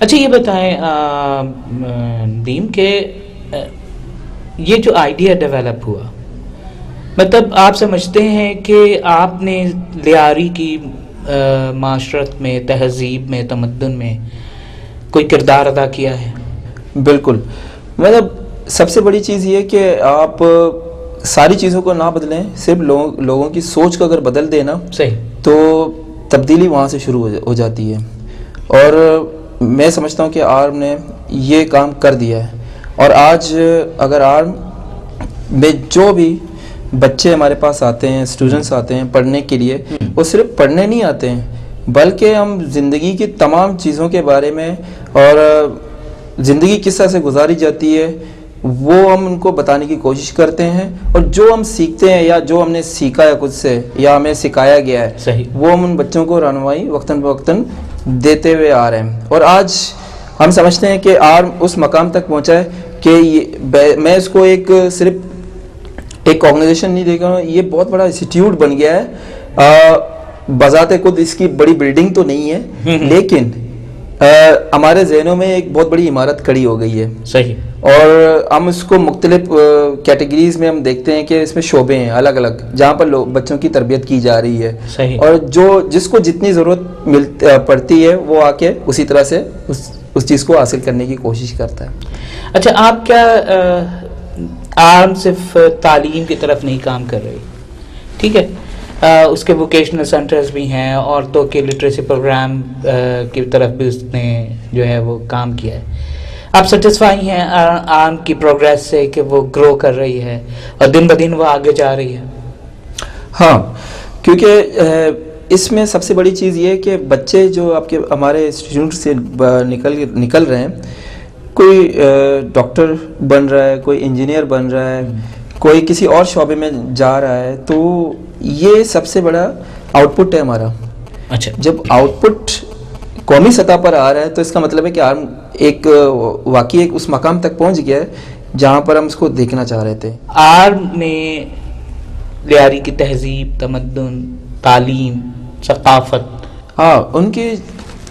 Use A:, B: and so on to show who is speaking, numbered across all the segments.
A: اچھا یہ بتائیں ندیم کہ یہ جو آئیڈیا ڈیولپ ہوا، مطلب آپ سمجھتے ہیں کہ آپ نے لیاری کی معاشرت میں، تہذیب میں، تمدن میں کوئی کردار ادا کیا ہے؟
B: بالکل، مطلب سب سے بڑی چیز یہ کہ آپ ساری چیزوں کو نہ بدلیں، صرف لوگوں کی سوچ کو اگر بدل دیں نا
A: صحیح، تو
B: تبدیلی وہاں سے شروع ہو جاتی ہے. اور میں سمجھتا ہوں کہ آرم نے یہ کام کر دیا ہے. اور آج اگر آرم میں جو بھی بچے ہمارے پاس آتے ہیں، اسٹوڈنٹس آتے ہیں پڑھنے کے لیے، وہ صرف پڑھنے نہیں آتے ہیں، بلکہ ہم زندگی کی تمام چیزوں کے بارے میں اور زندگی کس طرح سے گزاری جاتی ہے وہ ہم ان کو بتانے کی کوشش کرتے ہیں. اور جو ہم سیکھتے ہیں یا جو ہم نے سیکھا ہے خود سے یا ہمیں سکھایا گیا ہے،
A: صحیح، وہ
B: ہم ان بچوں کو رہنمائی وقتاً فوقتاً دیتے ہوئے آ رہے ہیں. اور آج ہم سمجھتے ہیں کہ آرم اس مقام تک پہنچا ہے کہ میں اس کو صرف ایک آرگنائزیشن نہیں دیکھ رہا ہوں، یہ بہت بڑا انسٹیٹیوٹ بن گیا ہے. بذات خود اس کی بڑی بلڈنگ تو نہیں ہے، لیکن ہمارے ذہنوں میں ایک بہت بڑی عمارت کھڑی ہو گئی ہے.
A: صحیح.
B: اور ہم اس کو مختلف کیٹیگریز میں ہم دیکھتے ہیں کہ اس میں شعبے ہیں الگ الگ جہاں پر بچوں کی تربیت کی جا رہی ہے.
A: صحیح.
B: اور جس کو جتنی ضرورت پڑتی ہے وہ آ کے اسی طرح سے اس چیز کو حاصل کرنے کی کوشش کرتا ہے.
A: اچھا، آپ کیا آرم صرف تعلیم کی طرف نہیں کام کر رہی؟ ٹھیک ہے، اس کے ووکیشنل سینٹرز بھی ہیں، عورتوں کے لٹریسی پروگرام کی طرف بھی اس نے جو ہے وہ کام کیا ہے. آپ سیٹسفائی ہیں آرم کی پروگریس سے کہ وہ گرو کر رہی ہے اور دن بدن وہ آگے جا رہی ہے؟
B: ہاں، کیونکہ اس میں سب سے بڑی چیز یہ ہے کہ بچے جو آپ کے ہمارے اسٹوڈنٹ سے نکل رہے ہیں، کوئی ڈاکٹر بن رہا ہے، کوئی انجینئر بن رہا ہے، کوئی کسی اور شعبے میں جا رہا ہے، تو یہ سب سے بڑا آؤٹ پٹ ہے ہمارا.
A: اچھا، جب
B: آؤٹ پٹ قومی سطح پر آ رہا ہے تو اس کا مطلب ہے کہ آرم واقعی اس مقام تک پہنچ گیا ہے جہاں پر ہم اس کو دیکھنا چاہ رہے تھے.
A: آرم نے لیاری کی تہذیب، تمدن، تعلیم، ثقافت،
B: ہاں، ان کی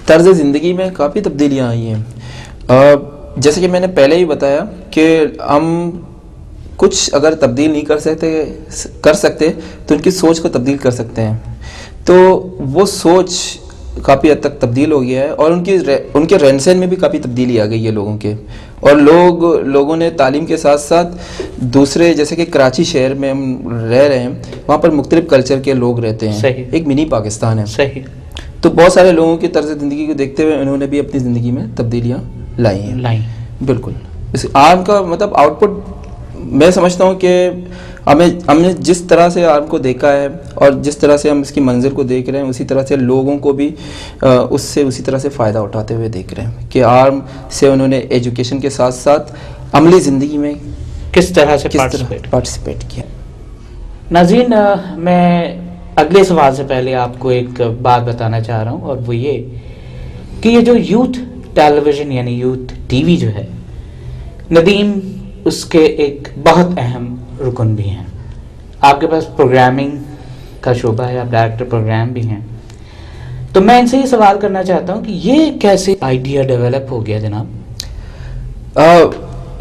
B: طرز زندگی میں کافی تبدیلیاں آئی ہیں. جیسے کہ میں نے پہلے ہی بتایا کہ ہم کچھ اگر تبدیل نہیں کر سکتے تو ان کی سوچ کو تبدیل کر سکتے ہیں. تو وہ سوچ کافی حد تک تبدیل ہو گیا ہے اور ان کے رہن سہن میں بھی کافی تبدیلی آ گئی ہے لوگوں کے. اور لوگوں نے تعلیم کے ساتھ ساتھ دوسرے، جیسے کہ کراچی شہر میں ہم رہ رہے ہیں، وہاں پر مختلف کلچر کے لوگ رہتے ہیں.
A: صحیح.
B: ایک منی پاکستان ہے.
A: صحیح.
B: تو بہت سارے لوگوں کی طرز زندگی کو دیکھتے ہوئے انہوں نے بھی اپنی زندگی میں تبدیلیاں لائی ہیں. بالکل. اس آرم کا مطلب آؤٹ پٹ میں سمجھتا ہوں کہ ہم نے جس طرح سے آرم کو دیکھا ہے اور جس طرح سے ہم اس کی منظر کو دیکھ رہے ہیں، اسی طرح سے لوگوں کو بھی اسی طرح سے فائدہ اٹھاتے ہوئے دیکھ رہے ہیں کہ آرم سے انہوں نے ایجوکیشن کے ساتھ ساتھ عملی زندگی میں
A: کس طرح سے
B: پارٹیسپیٹ کیا.
A: ناظرین، میں اگلے سوال سے پہلے آپ کو ایک بات بتانا چاہ رہا ہوں، اور وہ یہ کہ یہ جو یوتھ ٹیلی ویژن یعنی یوتھ ٹی وی جو ہے، ندیم اس کے ایک بہت اہم رکن بھی ہیں. آپ کے پاس پروگرامنگ کا شعبہ ہے، آپ ڈائریکٹر پروگرام بھی ہیں. تو میں ان سے یہ سوال کرنا چاہتا ہوں کہ یہ کیسے آئیڈیا ڈیولپ ہو گیا جناب؟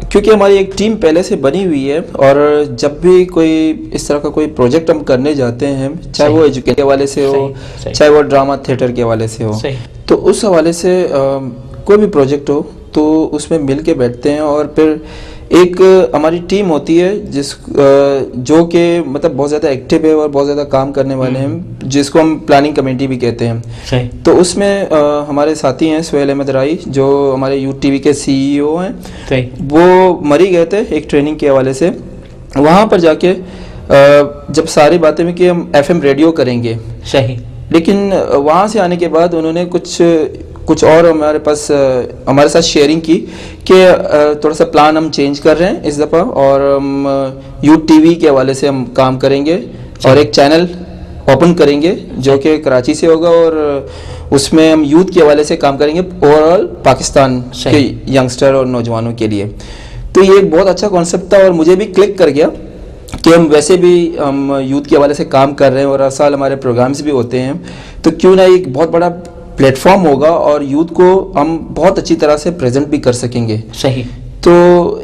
B: کیونکہ ہماری ایک ٹیم پہلے سے بنی ہوئی ہے، اور جب بھی کوئی اس طرح کا کوئی پروجیکٹ ہم کرنے جاتے ہیں، چاہے وہ ایجوکیشن کے حوالے سے ہو، چاہے وہ ڈرامہ تھیٹر کے حوالے سے ہو، تو اس حوالے سے کوئی بھی پروجیکٹ ہو تو اس میں مل کے بیٹھتے ہیں. اور پھر ایک ہماری ٹیم ہوتی ہے جو کہ مطلب بہت زیادہ ایکٹیو ہے اور بہت زیادہ کام کرنے والے ہیں، جس کو ہم پلاننگ کمیٹی بھی کہتے ہیں. تو اس میں ہمارے ساتھی ہیں سہیل احمد رائی، جو ہمارے یوتھ ٹی وی کے سی ای او ہیں. وہ مری گئے تھے ایک ٹریننگ کے حوالے سے. وہاں پر جا کے جب ساری باتیں میں کہ ہم FM ریڈیو کریں گے، لیکن وہاں سے آنے کے بعد انہوں نے کچھ اور ہمارے ساتھ شیئرنگ کی کہ تھوڑا سا پلان ہم چینج کر رہے ہیں اس دفعہ، اور ہم یوتھ ٹی وی کے حوالے سے ہم کام کریں گے اور ایک چینل اوپن کریں گے جو کہ کراچی سے ہوگا، اور اس میں ہم یوتھ کے حوالے سے کام کریں گے اوور آل پاکستان کے ینگسٹر اور نوجوانوں کے لیے. تو یہ ایک بہت اچھا کانسیپٹ تھا اور مجھے بھی کلک کر گیا کہ ہم ویسے بھی ہم یوتھ کے حوالے سے کام کر رہے ہیں اور ہر سال ہمارے پروگرامز بھی ہوتے ہیں، تو کیوں نہ ایک بہت بڑا پلیٹ فارم ہوگا اور یوتھ کو ہم بہت اچھی طرح سے پریزنٹ بھی کر سکیں گے.
A: صحیح.
B: تو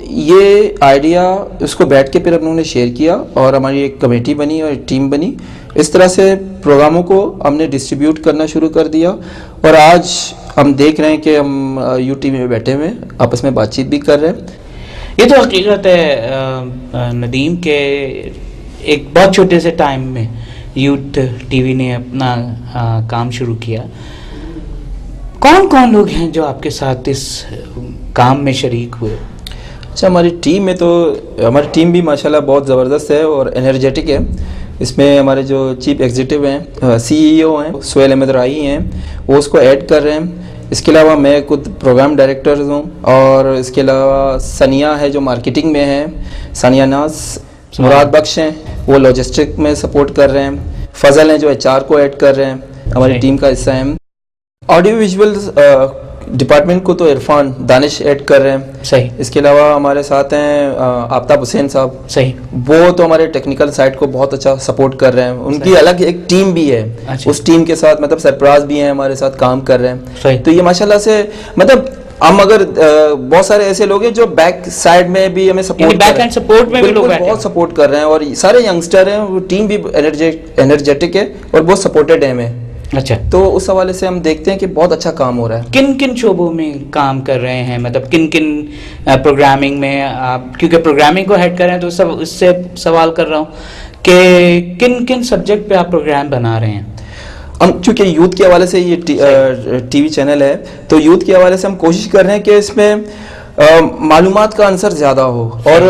B: یہ آئیڈیا اس کو بیٹھ کے پھر ہم لوگوں نے شیئر کیا اور ہماری ایک کمیٹی بنی اور ایک ٹیم بنی. اس طرح سے پروگراموں کو ہم نے ڈسٹریبیوٹ کرنا شروع کر دیا اور آج ہم دیکھ رہے ہیں کہ ہم یو ٹی وی میں بیٹھے ہوئے آپس میں بات چیت بھی کر رہے ہیں.
A: یہ تو حقیقت ہے ندیم کے ایک بہت چھوٹے سے ٹائم میں یوتھ ٹی وی نے اپنا کام شروع کیا. کون کون لوگ ہیں جو آپ کے ساتھ اس کام میں شریک ہوئے؟
B: اچھا، ہماری ٹیم میں تو ہماری ٹیم بھی ماشاءاللہ بہت زبردست ہے اور انرجیٹک ہے. اس میں ہمارے جو چیف ایگزیکٹو ہیں سی ای او ہیں سہیل احمد رائی ہیں، وہ اس کو ایڈ کر رہے ہیں. اس کے علاوہ میں خود پروگرام ڈائریکٹر ہوں اور اس کے علاوہ ثانیہ ہے جو مارکیٹنگ میں ہے، ثانیہ ناز. مراد بخش ہیں وہ لاجسٹک میں سپورٹ کر رہے ہیں. فضل ہیں جو ایچ آر کو ایڈ کر رہے ہیں، ہماری ٹیم کا حصہ ہیں. آڈیو ویژول ڈپارٹمنٹ کو تو عرفان دانش ایڈ کر رہے ہیں.
A: صحیح.
B: اس کے علاوہ ہمارے ساتھ ہیں آفتاب حسین صاحب.
A: صحیح.
B: وہ تو ہمارے ٹیکنیکل سائٹ کو بہت اچھا سپورٹ کر رہے ہیں. ان کی الگ ایک ٹیم بھی ہے. اس ٹیم کے ساتھ مطلب سرفراز بھی ہیں ہمارے ساتھ کام کر رہے ہیں. تو یہ ماشاءاللہ سے مطلب ہم اگر بہت سارے ایسے لوگ ہیں جو بیک سائڈ میں بھی ہمیں سپورٹ بہت سپورٹ کر رہے ہیں اور سارے ینگسٹر ہیں. وہ ٹیم بھی انرجیٹک ہے اور بہت سپورٹڈ ہے ہمیں.
A: اچھا،
B: تو اس حوالے سے ہم دیکھتے ہیں کہ بہت اچھا کام ہو رہا ہے.
A: کن کن شعبوں میں کام کر رہے ہیں؟ مطلب کن کن پروگرامنگ میں آپ، کیونکہ پروگرامنگ کو ہیڈ کر رہے ہیں تو سب اس سے سوال کر رہا ہوں کہ کن کن سبجیکٹ پہ آپ پروگرام بنا رہے ہیں؟
B: ہم چونکہ یوتھ کے حوالے سے یہ ٹی وی چینل ہے تو یوتھ کے حوالے سے ہم کوشش کر رہے ہیں کہ اس میں معلومات کا عنصر زیادہ ہو اور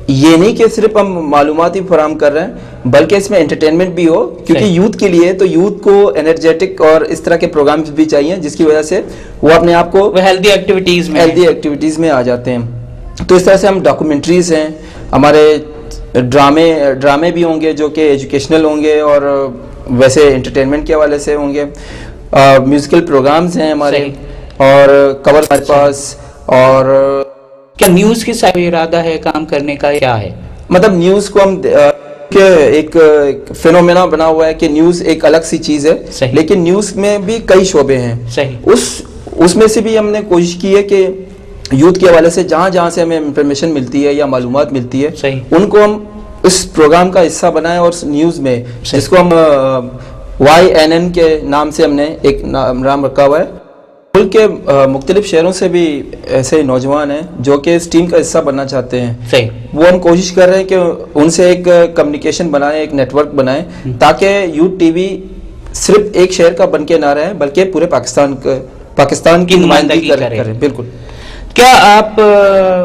B: یہ نہیں کہ صرف ہم معلومات ہی فراہم کر رہے ہیں بلکہ اس میں انٹرٹینمنٹ بھی ہو، کیونکہ یوتھ کے لیے تو یوتھ کو انرجیٹک اور اس طرح کے پروگرامز بھی چاہیے جس کی وجہ سے وہ اپنے آپ کو
A: ہیلدی ایکٹیویٹیز
B: میں آ جاتے ہیں. تو اس طرح سے ہم ڈاکومنٹریز ہیں، ہمارے ڈرامے بھی ہوں گے جو کہ ایجوکیشنل ہوں گے اور ویسے انٹرٹینمنٹ کے حوالے سے ہوں گے. میوزیکل پروگرامز ہیں ہمارے اور کور ہمارے پاس. اور
A: کیا نیوز کے ساتھ ارادہ ہے کام کرنے کا؟ کیا ہے
B: مطلب نیوز کو ہم ایک فینومینا بنا ہوا ہے کہ نیوز ایک الگ سی چیز ہے، لیکن نیوز میں بھی کئی شعبے ہیں. اس میں سے بھی ہم نے کوشش کی ہے کہ یوتھ کے حوالے سے جہاں جہاں سے ہمیں انفارمیشن ملتی ہے یا معلومات ملتی ہے ان کو ہم اس پروگرام کا حصہ بنائیں. اور نیوز میں جس کو ہم YNN کے نام سے ہم نے ایک نام رکھا ہوا ہے. ملک کے مختلف شہروں سے بھی ایسے نوجوان ہیں جو کہ اس ٹیم کا حصہ بننا چاہتے ہیں. وہ ہم کوشش کر رہے ہیں کہ ان سے ایک کمیونیکیشن بنائیں، ایک نیٹ ورک بنائیں تاکہ یوتھ ٹی وی صرف ایک شہر کا بن کے نہ رہے بلکہ پورے پاکستان کی نمائندگی کریں. بالکل.
A: کیا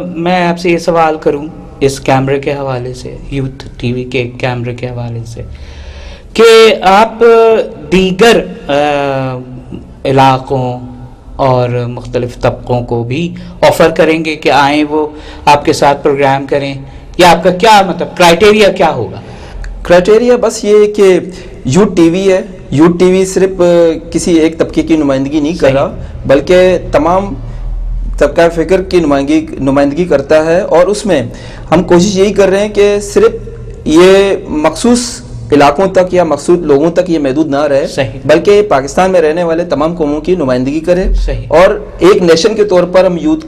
A: میں آپ سے یہ سوال کروں اس کیمرے کے حوالے سے، یوتھ ٹی وی کے کیمرے کے حوالے سے، کہ آپ دیگر علاقوں اور مختلف طبقوں کو بھی آفر کریں گے کہ آئیں وہ آپ کے ساتھ پروگرام کریں، یا آپ کا کیا مطلب کرائٹیریا کیا ہوگا؟
B: کرائٹیریا بس یہ کہ یوتھ ٹی وی ہے. یوتھ ٹی وی صرف کسی ایک طبقے کی نمائندگی نہیں کر رہا بلکہ تمام طبقہ فکر کی نمائندگی کرتا ہے. اور اس میں ہم کوشش یہی کر رہے ہیں کہ صرف یہ مخصوص علاقوں تک یا مخصوص لوگوں تک یہ محدود نہ رہے بلکہ پاکستان میں رہنے والے تمام قوموں کی نمائندگی کرے. اور ایک نیشن کے طور پر ہم یوتھ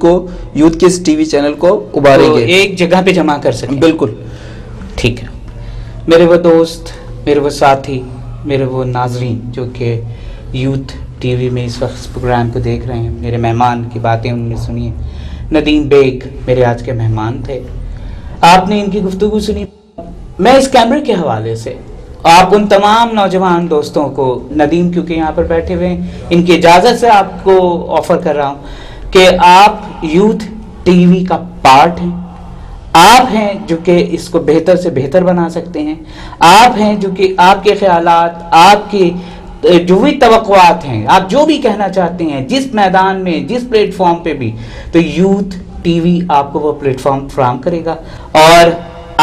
B: کے اس ٹی وی چینل کو ابھاریں گے، ایک
A: جگہ پہ جمع کر سکیں.
B: بالکل
A: ٹھیک ہے. میرے وہ دوست، میرے وہ ساتھی، میرے وہ ناظرین جو کہ یوتھ ٹی وی میں اس وقت پروگرام کو دیکھ رہے ہیں، میرے مہمان کی باتیں انہوں نے سنی ہیں. ندیم بیگ میرے آج کے مہمان تھے، آپ نے ان کی گفتگو سنی. میں اس کیمرے کے حوالے سے آپ ان تمام نوجوان دوستوں کو، ندیم کیونکہ یہاں پر بیٹھے ہوئے ہیں، ان کی اجازت سے آپ کو آفر کر رہا ہوں کہ آپ یوتھ ٹی وی کا پارٹ ہیں. آپ ہیں جو کہ اس کو بہتر سے بہتر بنا سکتے ہیں. آپ ہیں جو کہ آپ کے خیالات، آپ کی جو بھی توقعات ہیں، آپ جو بھی کہنا چاہتے ہیں جس میدان میں، جس پلیٹ فارم پہ بھی، تو یوتھ ٹی وی آپ کو وہ پلیٹ فارم فراہم کرے گا. اور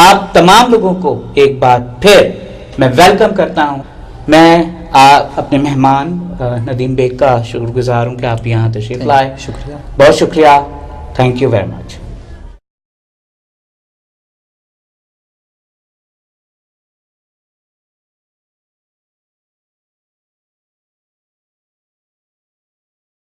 A: آپ تمام لوگوں کو ایک بار پھر میں ویلکم کرتا ہوں. میں اپنے مہمان ندیم بیگ کا شکر گزار ہوں کہ آپ یہاں تشریف لائے.
B: شکریہ،
A: بہت شکریہ. Thank you very much.